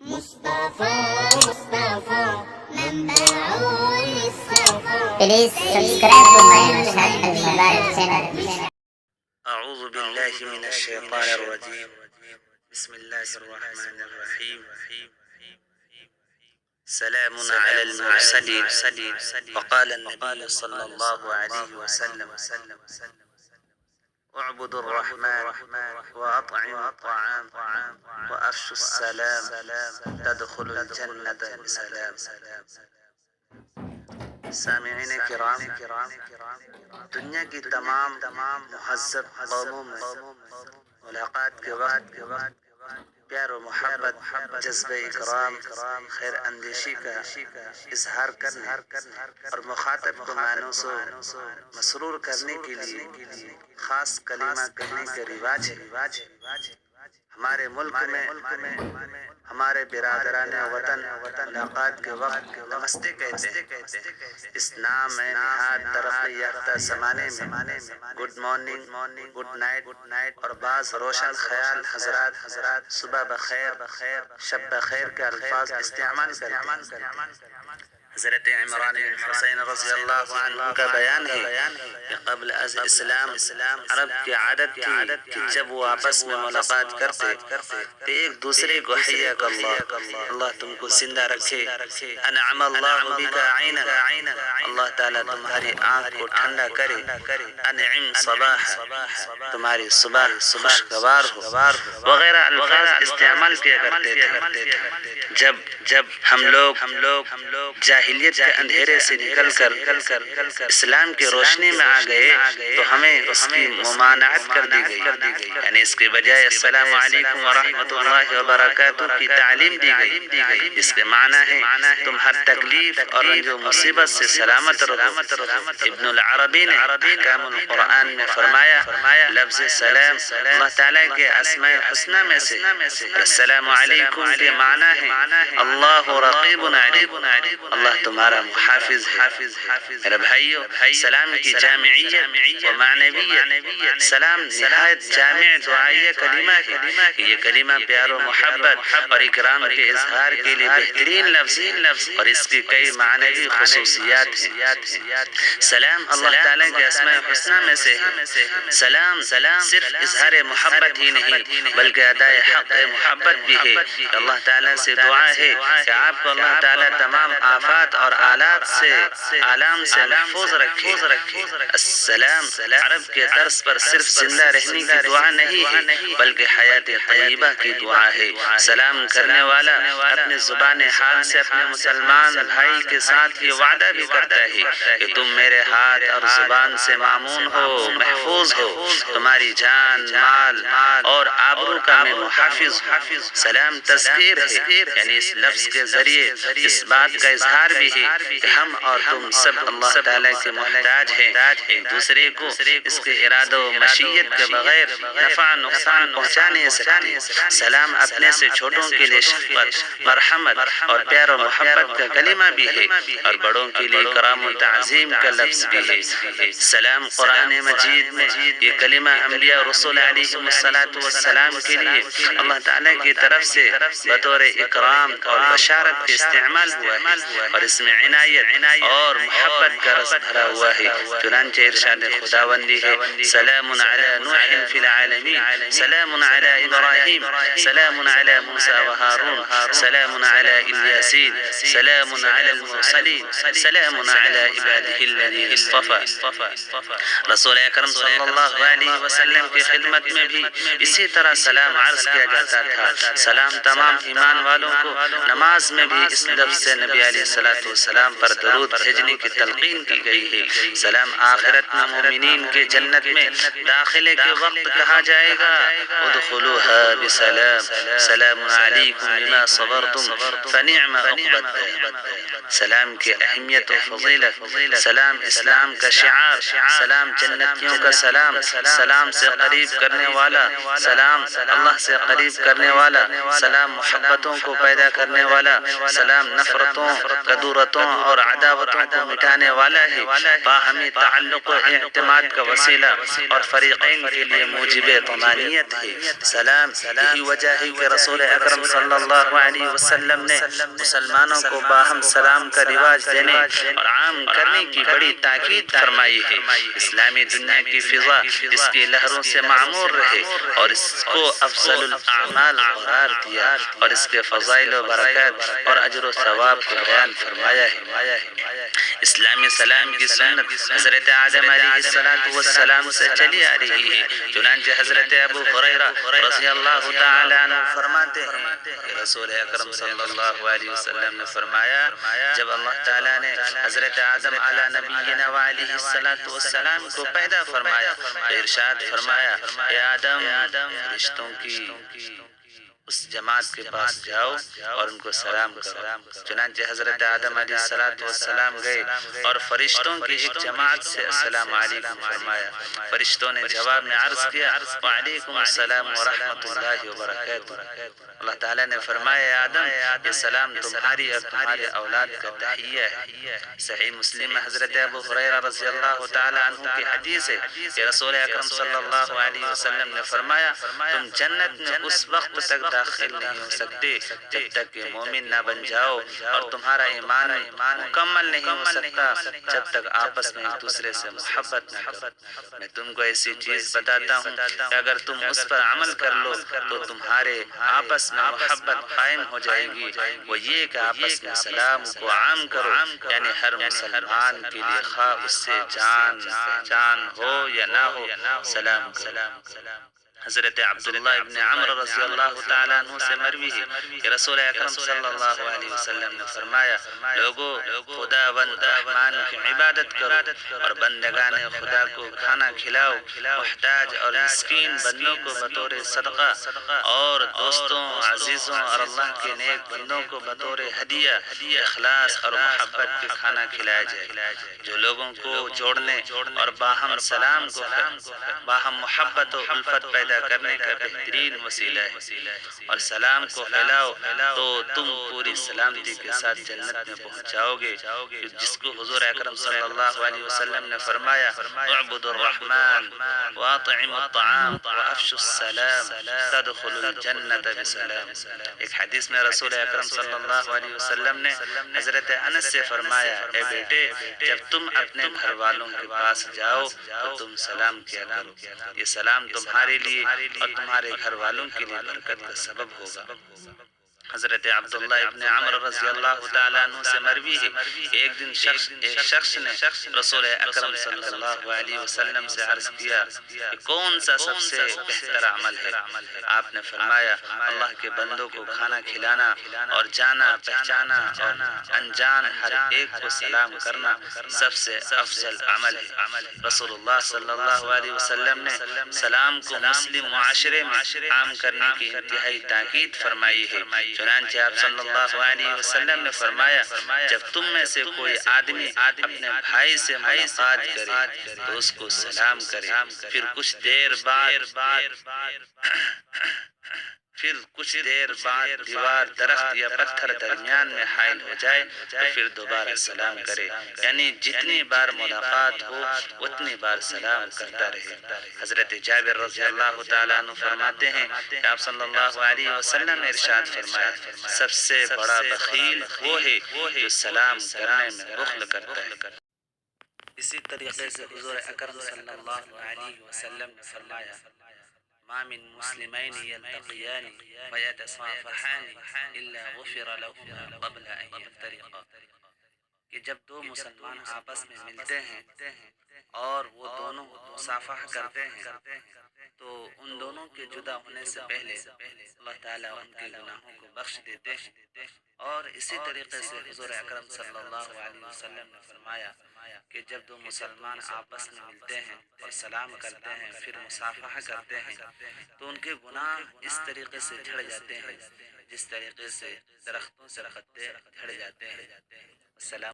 مصطفى مصطفى منبع الصفا. Please subscribe to my Nashad al-Mubarak channel. أعوذ بالله من الشيطان الرجيم. بسم الله الرحمن الرحيم. سلام على المرسلين. وقال النبي صلى الله عليه وسلم: اعبدوا الرحمن وأطعموا الطعام وأفشوا السلام تدخلوا الجنة بسلام. سامعین کرام، دنیا کی تمام مہذب قوموں میں ملاقات کے وقت پیار و محبت، جذبہ اکرام، خیر اندیشی کا اظہار کرنے اور مخاطب کو مانوس و مسرور کرنے کے لیے خاص کلمہ کہنے کا رواج ہے۔ ہمارے ملک میں ہمارے برادران وطن ملاقات کے وقت نمستے کہتے ہیں۔ اس نام نہاد ترقی یافتہ زمانے میں گڈ مارننگ، گڈ نائٹ اور بعض روشن خیال حضرات صبح بخیر، شب بخیر کے الفاظ استعمال کرتے ہیں۔ حضرت عمران بن حسین رضی اللہ عنہ کا بیان ہے کہ قبل از اسلام عرب کی عادت تھی کہ جب وہ آپس میں ملاقات کرتے تو ایک دوسرے کو حیاک اللہ، اللہ تم کو زندہ رکھے، انعم اللہ بک عینا، اللہ تعالیٰ تمہاری آنکھ کو ٹھنڈا کرے، انعم صباح، تمہاری صبح خوشگوار ہو، وغیرہ الفاظ استعمال کیا کرتے تھے۔ جب ہم لوگ جاہلیت کے اندھیرے سے نکل کر اسلام کی روشنی میں آ گئے تو ہمیں اس کی ممانعت کر دی گئی، یعنی اس کے بجائے السلام علیکم ورحمۃ اللہ وبرکاتہ کی تعلیم دی گئی، جس کے معنی ہے تم ہر تکلیف اور رنج و مصیبت سے سلامت رہو۔ ابن العربی نے احکام القرآن میں فرمایا لفظ سلام اللہ تعالیٰ کے اسماء الحسنی میں سے السلام علیکم کے معنی ہے اللہ رقیب علیم، اللہ تمہارا محافظ ہے۔ میرے بھائیو، سلام کی جامعیت و معنویت، سلام نہایت جامع دعائیہ کلمہ ہے۔ یہ کلمہ پیار و محبت اور اکرام کے اظہار کے لیے بہترین لفظ اور اس کی کئی معنوی خصوصیات ہیں۔ سلام اللہ تعالیٰ کے اسماء الحسنی میں سے ہے۔ سلام صرف اظہار محبت ہی نہیں بلکہ ادائے حق محبت بھی ہے۔ اللہ تعالیٰ سے دعا ہے کہ آپ کو اللہ تعالیٰ تمام آفات اور آلات آلام سے محفوظ رکھے۔ السلام عرب کے طرز پر صرف زندہ رہنے کی دعا نہیں ہے بلکہ حیات طیبہ کی دعا ہے۔ سلام کرنے والا اپنے زبان حال سے اپنے مسلمان بھائی کے ساتھ یہ وعدہ بھی کرتا ہے کہ تم میرے ہاتھ اور زبان سے مامون ہو، محفوظ ہو، تمہاری جان، مال اور آبرو کا میں محافظ ہوں۔ سلام تذکیر ہے، یعنی اس لفظ کے ذریعے اس بات کا اظہار بھی ہے کہ ہم اور تم سب اللہ تعالیٰ کے محتاج ہیں، ایک دوسرے کو اس کے ارادہ و مشیت کے بغیر نفع نقصان پہنچا نہیں سکتے۔ سلام اپنے سے چھوٹوں کے لیے شفقت، مرحمت اور پیار و محبت کا کلمہ بھی ہے اور بڑوں کے لیے کرام و تعظیم کا لفظ بھی ہے۔ سلام قرآن مجید میں یہ کلمہ انبیاء و رسول علیہم السلام کے لیے اللہ تعالیٰ کی طرف سے بطور اکرام اور بشارت کے استعمال ہوا ہے اور اس میں عنایت اور محبت کا رس بھرا ہوا ہے۔ چنانچہ ارشاد خداوندی ہے سلام علی نوح فی العالمین، سلام علی ابراہیم، سلام علی موسیٰ و ہارون، سلام علی الیاسین، سلام علی المرسلین، سلام علی عبادہ الذین اصطفیٰ۔ رسول اکرم صلی اللہ علیہ وسلم کی خدمت میں بھی اسی طرح سلام عرض کیا جاتا تھا۔ سلام تمام ایمان والوں کو نماز میں بھی اس لفظ سے نبی علیہ السلام پر درود بھیجنے کی تلقین کی گئی ہے۔ سلام آخرت میں مومنین کے جنت میں داخلے کے وقت کہا جائے گا ادخلوها بسلام، سلام علیکم بما صبرتم فنعم عقبى الدار۔ سلام کی اہمیت و فضیلت، سلام اسلام کا شعار، سلام جنتیوں کا سلام، سلام سے قریب کرنے والا، سلام اللہ سے قریب کرنے والا، سلام محبتوں کو پیدا کرنے والا، سلام نفرتوں کا کدورتوں اور عداوتوں کو مٹانے والا ہے، باہمی تعلق و اعتماد کا وسیلہ اور فریقین کے لیے موجب طمانینت ہے۔ سلام یہی وجہ ہے کہ رسول اکرم صلی اللہ علیہ وسلم نے مسلمانوں کو باہم سلام کا رواج دینے اور عام کرنے کی بڑی تاکید فرمائی ہے۔ اسلامی دنیا کی فضا اس کی لہروں سے معمور رہے اور اس کو افضل الاعمال قرار دیا اور اس کے فضائل و برکات اور اجر و ثواب کو بیان فرمایا ہے۔ اسلامی سلام کی سنت حضرت آدم علیہ السلام سے چلی آ رہی ہے، چنانچہ حضرت ابو ہریرہ رضی اللہ تعالیٰ عنہ فرماتے ہیں کہ رسول اکرم صلی اللہ علیہ وسلم نے فرمایا، جب اللہ تعالیٰ نے حضرت آدم علی نبینا وعلیہ السلام کو پیدا فرمایا تو ارشاد فرمایا، اے آدم فرشتوں کی اس جماعت کے پاس جاؤ اور ان کو سلام کرو۔ چنانچہ حضرت آدم علیہ السلام گئے اور فرشتوں کی ایک جماعت سے السلام علیکم فرمایا۔ فرشتوں نے جواب میں عرض کیا، وعلیکم السلام ورحمۃ اللہ وبرکاتہ۔ اللہ تعالیٰ نے فرمایا، اے آدم یہ سلام تمہاری اور تمہارے اولاد کا تحیہ ہے۔ صحیح مسلم میں حضرت ابو ہریرہ رضی اللہ تعالیٰ عنہ کی حدیث ہے کہ رسول اکرم صلی اللہ علیہ وسلم نے فرمایا، تم جنت میں اس وقت تک داخل نہیں ہو سکتے جب تک کہ مومن نہ بن جاؤ، اور تمہارا ایمان مکمل نہیں ہو سکتا جب تک آپس میں ایک دوسرے سے محبت نہ کرو۔ میں تم کو ایسی چیز بتاتا ہوں کہ اگر تم اس پر عمل کر لو تو تمہارے آپس میں محبت قائم ہو جائے گی، وہ یہ کہ آپس میں سلام کو عام کرو، یعنی ہر مسلمان کے لیے خواہ اس سے جان پہچان ہو یا نہ ہو سلام کرو۔ حضرت عبداللہ ابن عمر رضی اللہ تعالیٰ عنہ سے مروی ہے کہ رسول اکرم صلی اللہ علیہ وسلم نے فرمایا، لوگو خدا بند رحمان کی عبادت کرو اور بندگان خدا کو کھانا کھلاؤ، محتاج اور مسکین بندوں کو بطور صدقہ اور دوستوں عزیزوں اور اللہ کے نیک بندوں کو بطور ہدیہ اخلاص اور محبت کے کھانا کھلایا جائے، جو لوگوں کو جوڑنے اور باہم سلام کو باہم محبت و الفت پیدا کرنے کا بہترین وسیلہ ہے، اور سلام کو پھیلاؤ تو تم پوری سلامتی کے ساتھ جنت میں پہنچ جاؤ گے، جس کو حضور اکرم صلی اللہ علیہ وسلم نے فرمایا، اعبدوا الرحمن واطعموا الطعام وافشوا السلام تدخلوا الجنت بسلام۔ ایک حدیث میں رسول اکرم صلی اللہ علیہ وسلم نے حضرت انس سے فرمایا، اے بیٹے جب تم اپنے گھر والوں کے پاس جاؤ تو تم سلام کیا کرو، یہ سلام تمہارے لیے اور تمہارے گھر والوں کے لیے برکت کا سبب ہوگا۔ حضرت عبداللہ ابن عمر رضی اللہ تعالیٰ عنہ سے مروی ہے، ایک دن ایک شخص نے رسول اکرم صلی اللہ علیہ وسلم سے عرض کیا کہ کون سا سب سے بہتر عمل ہے؟ آپ نے فرمایا، اللہ کے بندوں کو کھانا کھلانا اور جانا پہچانا اور انجان ہر ایک کو سلام کرنا سب سے افضل عمل ہے۔ رسول اللہ صلی اللہ علیہ وسلم نے سلام کو مسلم معاشرے میں عام کرنے کی انتہائی تاکید فرمائی ہے، چنانچہ آپ صلی اللہ علیہ وسلم نے فرمایا، جب تم میں سے کوئی آدمی اپنے بھائی سے ملاقات کرے تو اس کو سلام کرے، پھر کچھ دیر بعد دیوار درخت یا پتھر درمیان میں حائل ہو جائے تو پھر دوبارہ سلام کرے، یعنی جتنی بار ملاقات ہو اتنی بار سلام کرتا رہے۔ حضرت جابر رضی اللہ تعالیٰ عنہ فرماتے ہیں کہ آپ صلی اللہ علیہ وسلم نے ارشاد فرمایا، سب سے بڑا بخیل وہ ہے جو سلام کرنے میں بخل کرتا ہے۔ اسی طریقے سے حضور اکرم صلی اللہ علیہ وسلم نے فرمایا، ما من مسلمین یلتقیان فیتصافحان الا غفر لهما قبل ان یفترقا، کہ جب دو مسلمان آپس میں ملتے ہیں اور وہ دونوں مصافحہ کرتے ہیں تو ان دونوں کے جدا ہونے سے پہلے اللہ تعالیٰ ان کے گناہوں کو بخش دیتے ہیں۔ اور اسی طریقے سے حضور اکرم صلی اللہ علیہ وسلم نے فرمایا کہ جب دو مسلمان آپس میں ملتے ہیں اور سلام کرتے ہیں پھر مصافحہ کرتے ہیں تو ان کے گناہ اس طریقے سے جھڑ جاتے ہیں جس طریقے سے درختوں سے پتے جھڑ جاتے ہیں۔ السلام